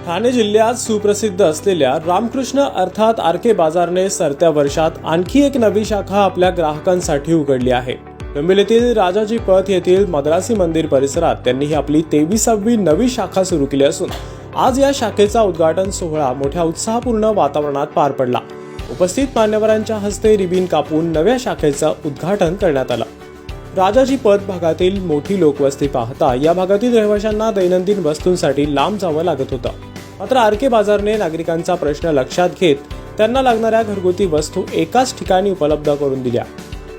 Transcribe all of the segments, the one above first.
ठाणे जिल्ह्यात सुप्रसिद्ध असलेल्या रामकृष्ण अर्थात आर.के. बाजारने सरत्या वर्षात आणखी एक नवी शाखा आपल्या ग्राहकांसाठी उघडली आहे। डोंबिवलीतील राजाजी पथ येथील मद्रासी मंदिर परिसरात त्यांनी ही आपली 23वी नवी शाखा सुरू केली असून आज या शाखेचा उद्घाटन सोहळा मोठ्या उत्साहपूर्ण वातावरणात पार पडला। उपस्थित मान्यवरांच्या हस्ते रिबीन कापून नव्या शाखेचं उद्घाटन करण्यात आलं। राजाजी पथ भागातील मोठी लोकवस्ती पाहता या भागातील रहिवाशांना दैनंदिन वस्तूंसाठी लांब जावं लागत होतं। मात्र आर.के. बाजारने नागरिकांचा प्रश्न लक्षात घेत त्यांना लागणाऱ्या घरगुती वस्तू एकाच ठिकाणी उपलब्ध करून दिल्या।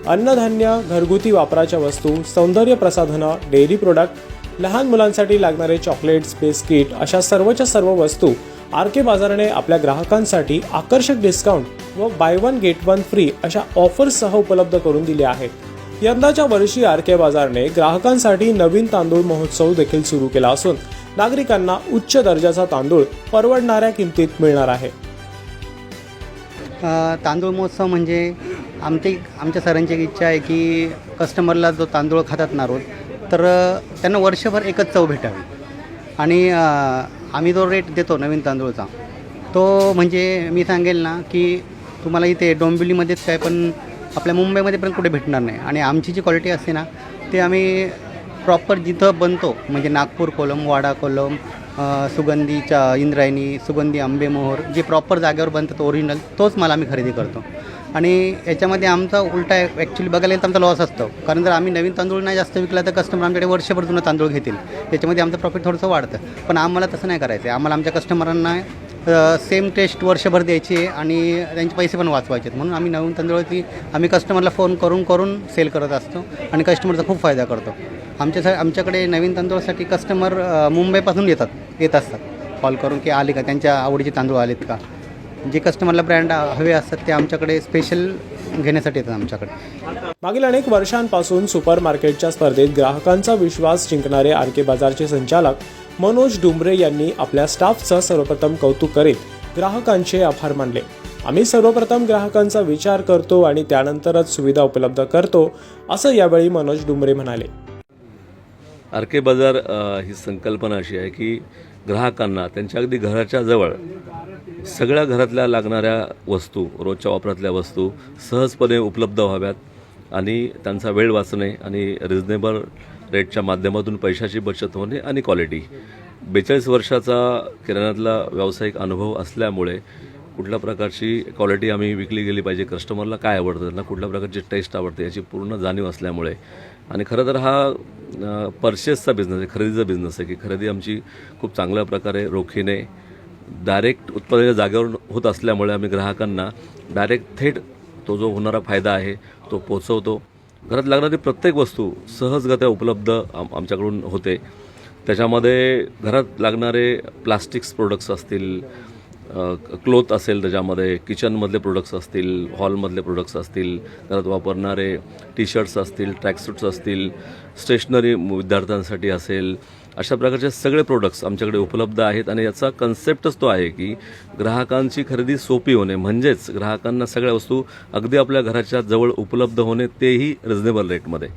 अन्नधान्य, घरगुती वापराच्या वस्तू, सौंदर्य प्रसाधनं, डेअरी प्रोडक्ट, लहान मुलांसाठी लागणारे चॉकलेट्स, बिस्किट अशा सर्वच्या सर्व वस्तू आर.के. बाजारने आपल्या ग्राहकांसाठी आकर्षक डिस्काउंट व by one get one free अशा ऑफर्ससह उपलब्ध करून दिल्या आहेत। यंदाच्या वर्षी आर.के. बाजारने ग्राहकांसाठी नवीन तांदूळ महोत्सव देखील सुरू केला असून नागरिकांना उच्च दर्जाचा तांदूळ परवडणाऱ्या किमतीत मिळणार आहे। तांदूळ महोत्सव म्हणजे आमच्या सरांची एक इच्छा आहे की कस्टमरला जो तांदूळ खातात ना रोज, तर त्यांना वर्षभर एकच चव भेटावी। आणि आम्ही जो रेट देतो नवीन तांदूळचा, तो म्हणजे मी सांगेल ना की तुम्हाला इथे डोंबिवलीमध्येच काय पण आपल्या मुंबईमध्ये पण कुठे भेटणार नाही। आणि आमची जी क्वालिटी असते ना, ते आम्ही प्रॉपर जिथं बनतो म्हणजे नागपूर कोलम, वाडा कोलम, सुगंधीच्या इंद्रायणी, सुगंधी आंबेमोहर, जे प्रॉपर जागेवर बनतात ओरिजिनल, तोच माल आम्ही खरेदी करतो। आणि याच्यामध्ये आमचा उलटा ॲक्च्युली बघायला गेलं तर आमचा लॉस असतो, कारण जर आम्ही नवीन तांदूळ नाही जास्त विकला तर कस्टमर आमच्याकडे वर्षभर जुनं तांदूळ घेतील, त्याच्यामध्ये आमचं प्रॉफिट थोडंसं वाढतं। पण आम्हाला तसं नाही करायचं आहे, आम्हाला आमच्या कस्टमरांना सेम टेस्ट वर्षभर द्यायची आहे आणि त्यांचे पैसे पण वाचवायचे आहेत। म्हणून आम्ही नवीन तांदूळाची आम्ही कस्टमरला फोन करून सेल करत असतो आणि कस्टमरचा खूप फायदा करतो। आमच्याकडे नवीन तांदूळासाठी कस्टमर मुंबईपासून येत असतात कॉल करून की आले का, त्यांच्या आवडीचे तांदूळ आलेत का। जे कस्टमरला ब्रँड हवे असतात ते आमच्याकडे स्पेशल घेण्यासाठी येतात आमच्याकडे। मागील अनेक वर्षांपासून सुपर मार्केटच्या स्पर्धेत ग्राहकांचा विश्वास जिंकणारे आर.के. बाजारचे संचालक मनोज डुमरे यांनी आपल्या स्टाफचं सर्वप्रथम कौतुक करीत ग्राहकांचे आभार मानले। आम्ही सर्वप्रथम ग्राहकांचा विचार करतो आणि त्यानंतरच सुविधा उपलब्ध करतो, असं यावेळी मनोज डुमरे म्हणाले। आर.के. बाजार ही संकल्पना अशी आहे की ग्राहकांना त्यांच्या अगदी घराच्या जवळ सगळ्या घरातल्या लागणाऱ्या वस्तू, रोजच्या वापरातल्या वस्तू सहजपणे उपलब्ध व्हाव्यात आणि त्यांचा वेळ वाचणे आणि रिजनेबल रेटच्या माध्यमातून पैशाची बचत होणे आणि क्वालिटी। 42 वर्षाचा किराण्यातला व्यावसायिक अनुभव असल्यामुळे कुठल्या प्रकारची क्वालिटी आम्ही विकली गेली पाहिजे, कस्टमरला काय आवडतं, त्यांना कुठल्या प्रकारची टेस्ट आवडते याची पूर्ण जाणीव असल्यामुळे, आणि खरं तर हा परचेसचा बिझनेस आहे, खरेदीचा बिझनेस आहे की खरेदी आमची खूप चांगल्या प्रकारे रोखीने डायरेक्ट उत्पादनाच्या जागेवर होत असल्यामुळे आम्ही ग्राहकांना डायरेक्ट थेट तो जो होणारा फायदा आहे तो पोचवतो। घरात लागणारी प्रत्येक वस्तू सहजगत्या उपलब्ध आमच्याकडून होते। त्याच्यामध्ये घरात लागणारे प्लास्टिक्स प्रोडक्ट्स असतील, क्लोथ असेल, त्याच्यामध्ये किचनमधले प्रोडक्ट्स असतील, हॉलमधले प्रोडक्ट्स असतील, घरात वापरणारे टी शर्ट्स असतील, ट्रॅकसूट्स असतील, स्टेशनरी विद्यार्थ्यांसाठी असेल, अशा प्रकारचे सगळे प्रोडक्ट्स आमच्याकडे उपलब्ध आहेत। आणि याचा कन्सेप्टच तो आहे की ग्राहकांची खरेदी सोपी होणे, म्हणजेच ग्राहकांना सगळ्या वस्तू अगदी आपल्या घराच्या जवळ उपलब्ध होणे, तेही रिजनेबल रेटमध्ये।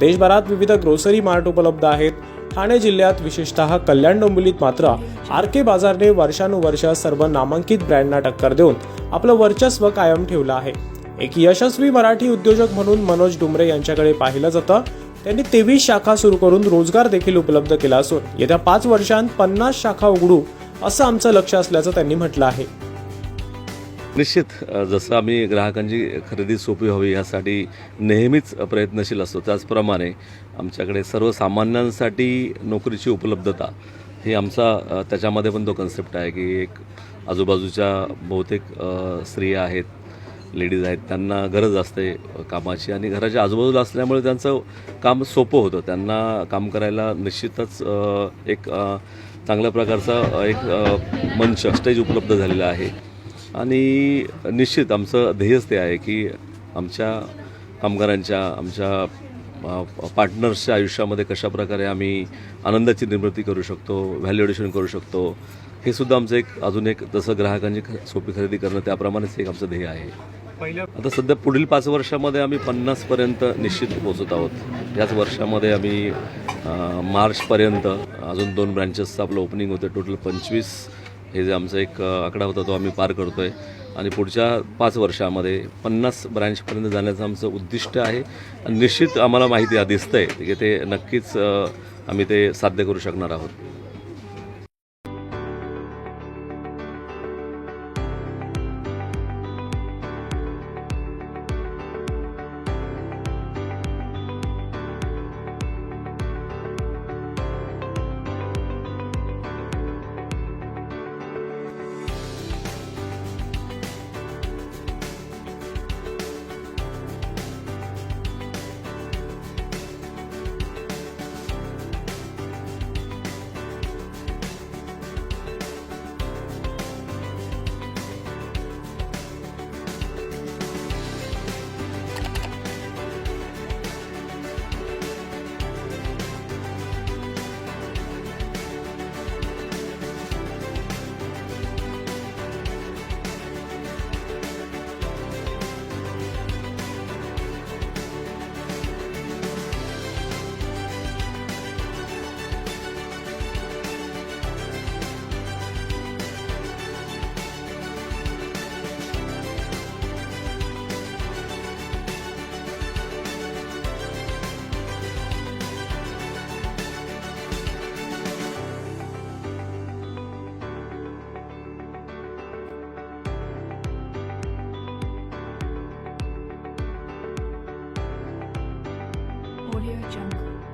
देशभरात विविध ग्रोसरी मार्ट उपलब्ध आहेत। ठाणे जिल्ह्यात विशेषतः कल्याण डोंबिवलीत मात्र आर.के. बाजारने वर्षानुवर्ष सर्व नामांकित ब्रँडना टक्कर देऊन आपलं वर्चस्व कायम ठेवलं आहे। एक यशस्वी मराठी उद्योजक म्हणून मनोज डुमरे यांच्याकडे पाहिलं जातं। त्यांनी 23 शाखा सुरू करून रोजगार देखील उपलब्ध केला असून येत्या 5 वर्षांत 50 शाखा उघडू असं आमचं लक्ष असल्याचं त्यांनी म्हटलं आहे। निश्चित जसं आम्ही ग्राहकांची खरेदी सोपी व्हावी यासाठी नेहमीच प्रयत्नशील असतो, त्याचप्रमाणे आमच्याकडे सर्वसामान्यांसाठी नोकरीची उपलब्धता ही आमचा त्याच्यामध्ये पण तो कन्सेप्ट आहे की एक आजूबाजूच्या बहुतेक स्त्रिया आहेत, लेडीज आहेत, त्यांना गरज असते कामाची आणि घराच्या आजूबाजूला असल्यामुळे त्यांचं काम सोपं होतं, त्यांना काम करायला निश्चितच एक चांगल्या प्रकारचा एक मंच, स्टेज उपलब्ध झालेला आहे। आणि निश्चित आमचं ध्येयच ते आहे की आमच्या कामगारांच्या, आमच्या पार्टनर्सच्या आयुष्यामध्ये कशाप्रकारे आम्ही आनंदाची निर्मिती करू शकतो, व्हॅल्युएशन करू शकतो, हे सुद्धा आमचं अजून एक जसं ग्राहकांची सोपी खरेदी करणं त्याप्रमाणेच एक आमचं ध्येय आहे। आता सध्या पुढील 5 वर्षामध्ये आम्ही 50पर्यंत निश्चित पोहोचत आहोत. याच वर्षामध्ये आम्ही मार्चपर्यंत अजून 2 ब्रँचेसचं आपलं ओपनिंग होतं. टोटल 25 हे जे आमचा एक आकडा होता तो आम्ही पार करतो आहे आणि पुढच्या 5 वर्षामध्ये 50 ब्रँचपर्यंत जाण्याचं आमचं उद्दिष्ट आहे. आणि निश्चित आम्हाला माहिती दिसतं आहे की ते नक्कीच आम्ही ते साध्य करू शकणार आहोत. Audio Jungle.